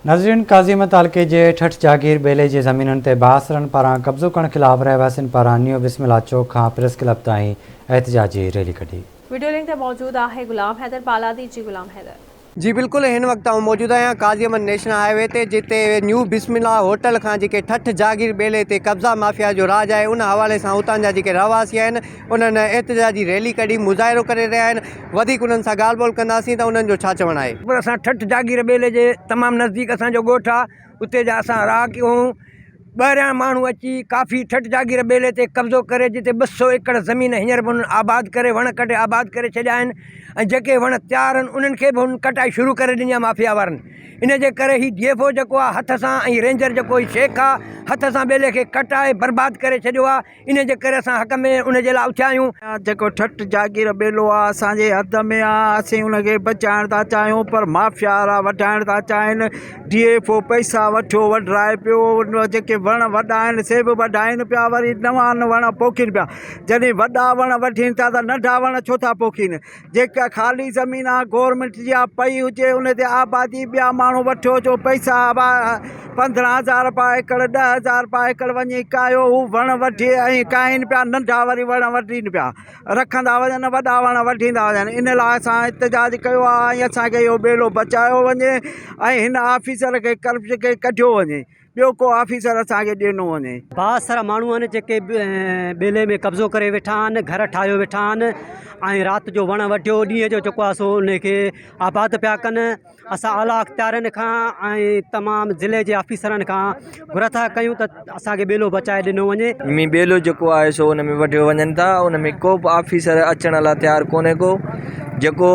नाज़रीन, काज़ीअहमद तालुक़े जे ठठ जागीर बेले जी ज़मीनुनि ते बासरनि पारां कब्ज़ो करण ख़िलाफ़ रहवासियुनि पारां न्यू बिस्मिल्ला चौक खां प्रेस क्लब ताईं एहतजाजी रैली कढी। वीडियो लिंक ते मौजूद है गुलाम हैदर पालादी जी। गुलाम हैदर जी बिल्कुल, इन वक्त मौजूद आहियां काज़ीअहमद नेशनल हाईवे ते, जिते न्यू बिस्मिल्ला होटल खां जेके ठठ जागीर बेले ते कब्ज़ा माफ़िया जो राज है, उन हवाले से उतां जा जेके रहवासी आहिनि उन्हनि एहतजाजी रैली कढी, मुज़ाहिरो करे रहिया आहिनि। वधीक उन्हनि सां ॻाल्हि ॿोल कंदासीं त उन्हनि जो छा चवणु आहे। पर असां ठठ जागीर बेले जे तमामु नज़दीक असांजो ॻोठु आहे, उते जा असां रहाकी आहियूं। ॿाहिरियां माण्हू अची काफ़ी ठठ जागीर बेले ते कब्ज़ो करे, जिते 200 एकड़ ज़मीन हींअर बि उन्हनि आबाद करे, वण कटे आबाद करे छॾिया आहिनि। ऐं जेके वण तयारु आहिनि उन्हनि खे बि हुन कटाई शुरू करे ॾिनी आहे माफ़िया वारनि। इन जे करे ही DFO जेको आहे हथ सां, ऐं रेंजर जेको शेख आहे हथ सां बेले खे कटाए बर्बादु करे छॾियो आहे। इन जे करे असां हक़ में उन जे लाइ उथिया आहियूं। जेको ठठ जागीर बेलो आहे असांजे हद में आहे, असीं उनखे बचाइण था चाहियूं, पर माफ़िया वारा वधाइण था चाहिनि। DFO पैसा वठो वढाए पियो, जेके वण वॾा आहिनि से बि वढाइनि पिया, वरी नवां वण पोखीनि पिया। जॾहिं वॾा वण वठीनि था त नंढा वण छो था पोखीनि। जेका ख़ाली ज़मीन आहे गवर्नमेंट जी आहे, पई हुजे उन ते आबादी, ॿिया माण्हू वठो जो पैसा 15,000 रुपया एकड़, 10,000 रुपया एकड़ वञी कायो, हू वण वठी ऐं काइनि पिया। नंढा वरी वण वठीनि पिया, रखंदा वञनि, वॾा वण वठींदा वञनि। इन लाइ असां एहतजाज कयो आहे, ऐं असांखे इहो बेलो बचायो वञे ऐं हिन ऑफिसर खे कर्ज़ खे कढियो वञे, ॿियो को ऑफिसर असांखे ॾिनो वञे। बासर माण्हू आहिनि जेके बेले में कब्ज़ो करे वेठा आहिनि, घर ठाहियो वेठा आहिनि, ऐं राति जो वण वढियो, ॾींहं जो जेको आहे सो उनखे आबाद पिया कनि। असां आला अख़्तियारनि खां ऐं तमामु ज़िले जे ऑफिसरनि खां घुर था कयूं त असांखे बेलो बचाए ॾिनो वञे। बेलो जेको आहे सो उन में वढियो वञनि था, उन में को बि ऑफिसर अचण लाइ तयारु कोन्हे को, जेको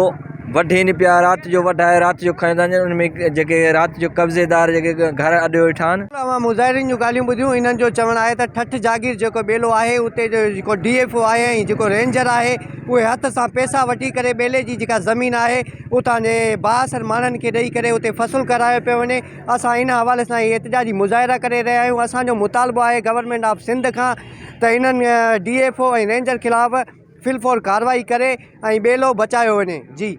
वढीनि पिया, राति जो वढाए राति जो खणंदा आहिनि। उन में जेके राति जो कब्ज़ेदार जेके घर अॾे वेठा आहिनि। तव्हां मुज़ाहिरीन जूं ॻाल्हियूं ॿुधियूं। इन्हनि जो चवणु आहे त ठठ जागीर जेको बेलो आहे, उते जो जेको DFO आहे ऐं जेको रेंजर आहे, उहे हथ सां पैसा वठी करे बेले जी जेका ज़मीन आहे उतां जे बासर माण्हुनि खे ॾेई करे उते फ़सुलु करायो पियो वञे। असां इन हवाले सां एहतजाजी मुज़ाहिरा करे रहिया आहियूं। असांजो मुतालबो आहे गवर्नमेंट ऑफ सिंध खां त इन्हनि DFO ऐं रेंजर ख़िलाफ़ फिलफोर कार्रवाई करे ऐं बेलो बचायो वञे। जी।